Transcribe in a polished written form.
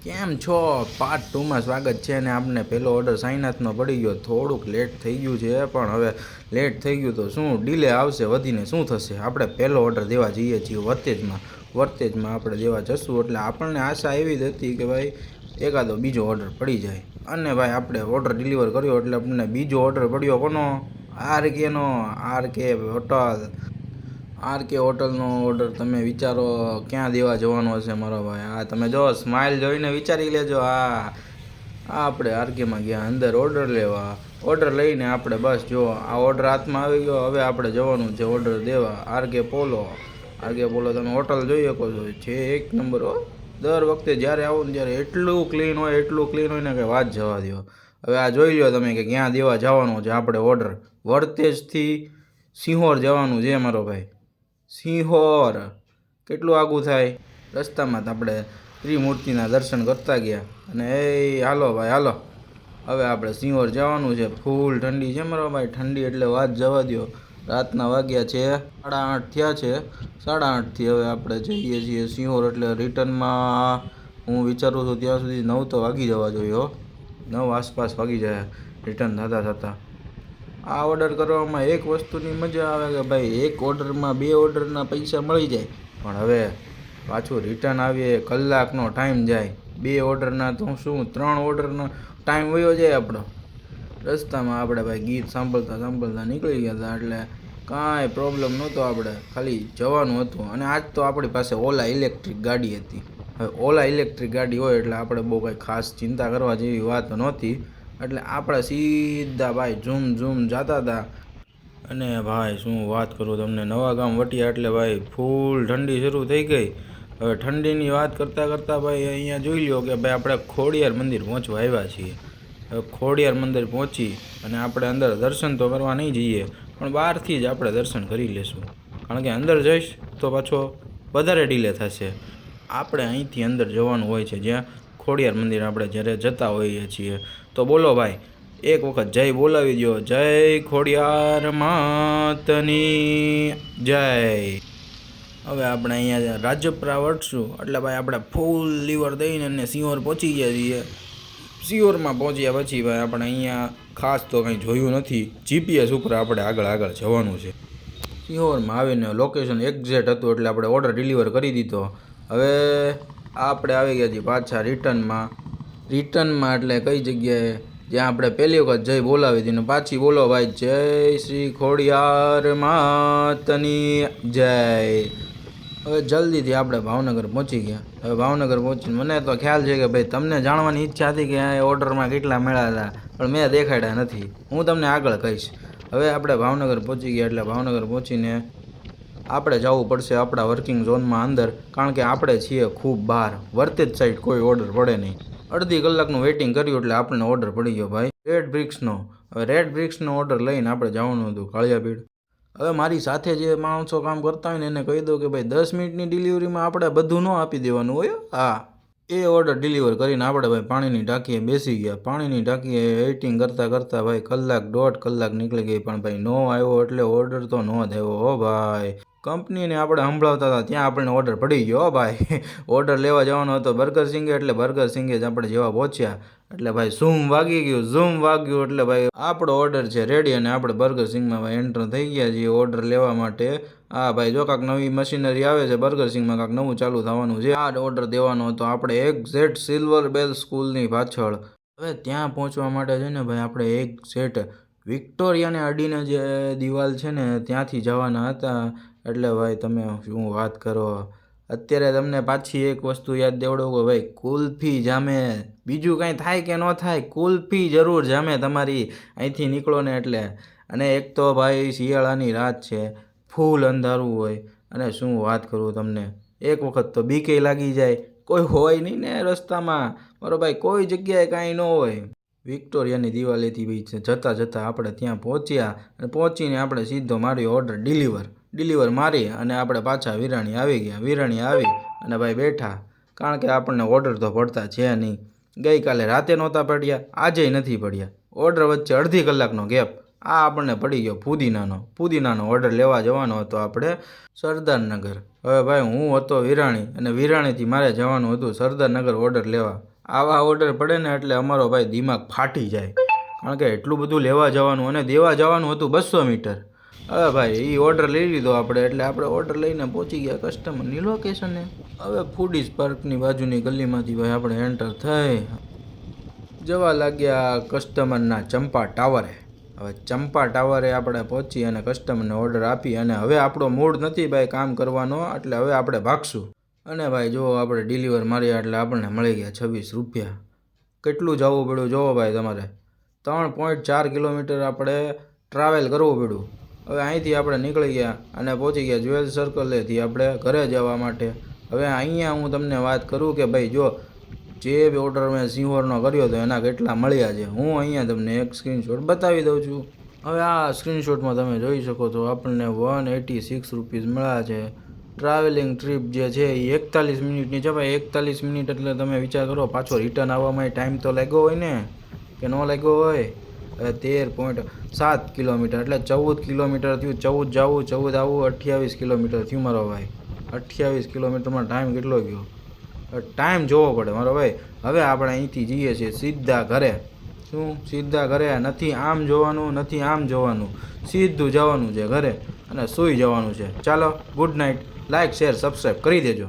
કેમ છો? પાર્ટ 2માં સ્વાગત છે અને આપણે પહેલો ઓર્ડર સાઈનાથનો પડી ગયો. થોડુંક લેટ થઈ ગયું છે, પણ હવે લેટ થઈ ગયું તો શું ડીલે આવશે, વધીને શું થશે. આપણે પહેલો ઓર્ડર દેવા જઈએ છીએ વર્તેજમાં આપણે દેવા જશું. એટલે આપણને આશા એવી જ હતી કે ભાઈ એકાદો બીજો ઓર્ડર પડી જાય. અને ભાઈ આપણે ઓર્ડર ડિલિવર કર્યો એટલે આપણને બીજો ઓર્ડર પડ્યો કોનો? આરકે હોટલનો ઓર્ડર. તમે વિચારો ક્યાં દેવા જવાનો હશે મારો ભાઈ. આ તમે જો સ્માઇલ જોઈને વિચારી લેજો. આપણે આરકેમાં ગયા અંદર ઓર્ડર લેવા. ઓર્ડર લઈને આપણે બસ જો આ ઓર્ડર હાથમાં આવી ગયો. હવે આપણે જવાનું છે ઓર્ડર દેવા આરકે પોલો. તમે હોટલ જોઈ શકો છો, છે એક નંબર હો. દર વખતે જ્યારે આવું ને ત્યારે એટલું ક્લીન હોય ને કે વાત જવા દો. હવે આ જોઈ લો તમે કે ક્યાં દેવા જવાનો છે આપણે ઓર્ડર. વર્તેજથી સિંહોર જવાનું છે મારો ભાઈ. સિંહોર કેટલું આગું થાય? રસ્તામાં તો આપણે ત્રિમૂર્તિના દર્શન કરતા ગયા અને હાલો ભાઈ હાલો. હવે આપણે સિંહોર જવાનું છે. ફૂલ ઠંડી છે મારો ભાઈ. ઠંડી એટલે વાત જવા દો. રાતના વાગ્યા છે 8:30 થયા છે. 8:30થી હવે આપણે જઈએ છીએ સિંહોર. એટલે રિટર્નમાં હું વિચારું છું ત્યાં સુધી 9 તો વાગી જવા જોઈએ. 9 આસપાસ વાગી જાય રિટર્ન થતાં. આ ઓર્ડર કરવામાં એક વસ્તુની મજા આવે કે ભાઈ એક ઓર્ડરમાં 2 ઓર્ડરના પૈસા મળી જાય. પણ હવે પાછું રિટર્ન આવીએ કલાકનો ટાઈમ જાય. 2 ઓર્ડરના તો શું 3 ઓર્ડરનો ટાઈમ વયો જાય આપણો. રસ્તામાં આપણે ભાઈ ગીત સાંભળતા નીકળી ગયા હતા. એટલે કાંઈ પ્રોબ્લેમ નહોતો. આપણે ખાલી જવાનું હતું. અને આજ તો આપણી પાસે ઓલા ઇલેક્ટ્રિક ગાડી હતી. હવે ઓલા ઇલેક્ટ્રિક ગાડી હોય એટલે આપણે બહુ કંઈ ખાસ ચિંતા કરવા જેવી વાત નહોતી. એટલે આપણે સીધા ભાઈ ઝૂમ જતા હતા. અને ભાઈ શું વાત કરું તમને, નવા ગામ વટિયા એટલે ભાઈ ફૂલ ઠંડી શરૂ થઈ ગઈ. હવે ઠંડીની વાત કરતાં ભાઈ અહીંયા જોઈ લો કે ભાઈ આપણે ખોડિયાર મંદિર પહોંચવા આવ્યા છીએ. હવે ખોડિયાર મંદિર પહોંચી અને આપણે અંદર દર્શન તો કરવા નહીં જઈએ, પણ બહારથી જ આપણે દર્શન કરી લેશું. કારણ કે અંદર જઈશ તો પાછો વધારે ડીલે થશે. આપણે અહીંથી અંદર જવાનું હોય છે જ્યાં ખોડિયાર મંદિર આપણે જ્યારે જતા હોઈએ છીએ. તો બોલો ભાઈ એક વખત જય બોલાવી દો. જય ખોડિયાર માતની જય. હવે આપણે અહીંયા રાજપરા વળશું એટલે ભાઈ આપણે ફૂલ લીવર દઈને અને સિંહોર પહોંચી ગયા છીએ. સિંહોરમાં પહોંચ્યા પછી ભાઈ આપણે અહીંયા ખાસ તો કંઈ જોયું નથી. જીપીએસ ઉપર આપણે આગળ જવાનું છે. સિંહોરમાં આવીને લોકેશન એક્ઝેક્ટ હતું એટલે આપણે ઓર્ડર ડિલિવર કરી દીધો. હવે આપણે આવી ગયા છીએ પાછા રિટર્નમાં એટલે કઈ જગ્યાએ જ્યાં આપણે પહેલી વખત જય બોલાવી હતી ને પાછી બોલો ભાઈ જય શ્રી ખોડિયાર માતની જય. હવે જલ્દીથી આપણે ભાવનગર પહોંચી ગયા. હવે ભાવનગર પહોંચીને મને તો ખ્યાલ છે કે ભાઈ તમને જાણવાની ઈચ્છા હતી કે આ ઓર્ડરમાં કેટલા મળ્યા હતા, પણ મેં દેખાડ્યા નથી. હું તમને આગળ કહીશ. હવે આપણે ભાવનગર પહોંચી ગયા એટલે ભાવનગર પહોંચીને આપણે જવું પડશે આપણા વર્કિંગ ઝોનમાં અંદર. કારણ કે આપણે છીએ ખૂબ બહાર. વર્તેજ સાઈડ કોઈ ઓર્ડર પડે નહીં. અડધી કલાકનું વેઇટિંગ કર્યું એટલે આપણને ઓર્ડર પડી ગયો ભાઈ રેડ બ્રિક્સનો. હવે રેડ બ્રિક્સનો ઓર્ડર લઈને આપણે જવાનું હતું કાળિયાબીડ. હવે મારી સાથે જે માણસો કામ કરતા હોય ને એને કહી દો કે ભાઈ 10 મિનિટની ડિલિવરીમાં આપણે બધું ન આપી દેવાનું હોય. એ ઓર્ડર ડિલિવર કરીને આપણે ભાઈ પાણીની ટાંકીએ બેસી ગયા. પાણીની ટાંકીએ વેઇટિંગ કરતાં ભાઈ 1.5 કલાક નીકળી ગઈ. પણ ભાઈ નો આવ્યો એટલે ઓર્ડર તો નો જ આવ્યો હો ભાઈ. કંપનીને આપણે સંભળાવતા હતા ત્યાં આપણને ઓર્ડર પડી ગયો ભાઈ. ઓર્ડર લેવા જવાનો હતો બર્ગર સિંગે એટલે બર્ગર સિંગે જ આપણે જેવા પહોંચ્યા એટલે ભાઈ ઝૂમ વાગ્યું એટલે ભાઈ આપણો ઓર્ડર છે રેડી. અને આપણે બર્ગર સિંગમાં ભાઈ એન્ટર થઈ ગયા છીએ ઓર્ડર લેવા માટે. ભાઈ જો કાંક નવી મશીનરી આવે છે બર્ગર સિંગમાં, કાંક નવું ચાલુ થવાનું છે. આ ઓર્ડર દેવાનો હતો આપણે એક્ઝેક્ટ સિલ્વર બેલ સ્કૂલની પાછળ. હવે ત્યાં પહોંચવા માટે છે ને ભાઈ આપણે એક્ઝેક્ટ વિક્ટોરિયાને અડીને જે દિવાલ છે ને ત્યાંથી જવાના હતા. એટલે ભાઈ તમે શું વાત કરો. અત્યારે તમને પાછી એક વસ્તુ યાદ દેવડાવું કે ભાઈ કુલ્ફી જામે. બીજું કાંઈ થાય કે ન થાય, કુલ્ફી જરૂર જામે તમારી અહીંથી નીકળો ને એટલે. અને એક તો ભાઈ શિયાળાની રાત છે, ફૂલ અંધારું હોય. અને શું વાત કરું તમને, એક વખત તો બીકે લાગી જાય. કોઈ હોય નહીં ને રસ્તામાં મારો ભાઈ, કોઈ જગ્યાએ કાંઈ ન હોય. વિક્ટોરિયાની દિવાલેથી ભાઈ જતાં આપણે ત્યાં પહોંચ્યા અને પહોંચીને આપણે સીધો માર્યો ઓર્ડર ડિલિવર મારી અને આપણે પાછા વિરાણી આવી ગયા. વિરાણી આવી અને ભાઈ બેઠા. કારણ કે આપણને ઓર્ડર તો પડતા છે નહીં. ગઈકાલે રાતે નહોતા પડ્યા, આજે નથી પડ્યા. ઓર્ડર વચ્ચે અડધી કલાકનો ગેપ. આ આપણને પડી ગયો પુદીનાનો ઓર્ડર લેવા જવાનો હતો આપણે સરદારનગર. હવે ભાઈ હું હતો વિરાણી અને વિરાણીથી મારે જવાનું હતું સરદારનગર ઓર્ડર લેવા. આવા ઓર્ડર પડે ને એટલે અમારો ભાઈ દિમાગ ફાટી જાય, કારણ કે એટલું બધું લેવા જવાનું અને દેવા જવાનું હતું 200 મીટર. હવે ભાઈ એ ઓર્ડર લઈ લીધો આપણે, એટલે આપણે ઓર્ડર લઈને પહોંચી ગયા કસ્ટમરની લોકેશને. હવે ફૂડીઝ પાર્કની બાજુની ગલીમાંથી ભાઈ આપણે એન્ટર થઈ જવા લાગ્યા કસ્ટમરના ચંપા ટાવરે. હવે ચંપા ટાવરે આપણે પહોંચી અને કસ્ટમરને ઓર્ડર આપી અને હવે આપણો મૂડ નથી ભાઈ કામ કરવાનો, એટલે હવે આપણે ભાગશું. અને ભાઈ જો આપણે ડિલિવર માર્યા એટલે આપણને મળી ગયા 26 રૂપિયા. કેટલું જવું પડ્યું જોવો ભાઈ તમારે, 3.4 કિલોમીટર આપણે ટ્રાવેલ કરવું પડ્યું. હવે અહીંથી આપણે નીકળી ગયા અને પહોંચી ગયા જ્વેલ સર્કલેથી આપણે ઘરે જવા માટે. હવે અહીંયા હું તમને વાત કરું કે ભાઈ જો જે ઓર્ડર મેં સિંહોરનો કર્યો હતો એના કેટલા મળ્યા છે, હું અહીંયા તમને એક સ્ક્રીનશોટ બતાવી દઉં છું. હવે આ સ્ક્રીનશોટમાં તમે જોઈ શકો છો આપણને 186 રૂપીસ મળ્યા છે. ટ્રાવેલિંગ ટ્રીપ જે છે એ 41 મિનિટની છે ભાઈ. 41 મિનિટ એટલે તમે વિચાર કરો પાછો રિટર્ન આવવામાં ટાઈમ તો લાગ્યો હોય ને, કે ન લાગ્યો હોય. હવે 13.7 કિલોમીટર એટલે 14 કિલોમીટર થયું. 14 જવું 14 આવવું 28 કિલોમીટર થયું મારો ભાઈ. 28 કિલોમીટરમાં ટાઈમ કેટલો ગયો, ટાઈમ જોવો પડે મારો ભાઈ. હવે આપણે અહીંથી જઈએ છીએ સીધા ઘરે. શું સીધા ઘરે? નથી આમ જોવાનું નથી આમ જોવાનું, સીધું જવાનું છે ઘરે અને સૂઈ જવાનું છે. ચાલો good night. Like share subscribe કરી દેજો.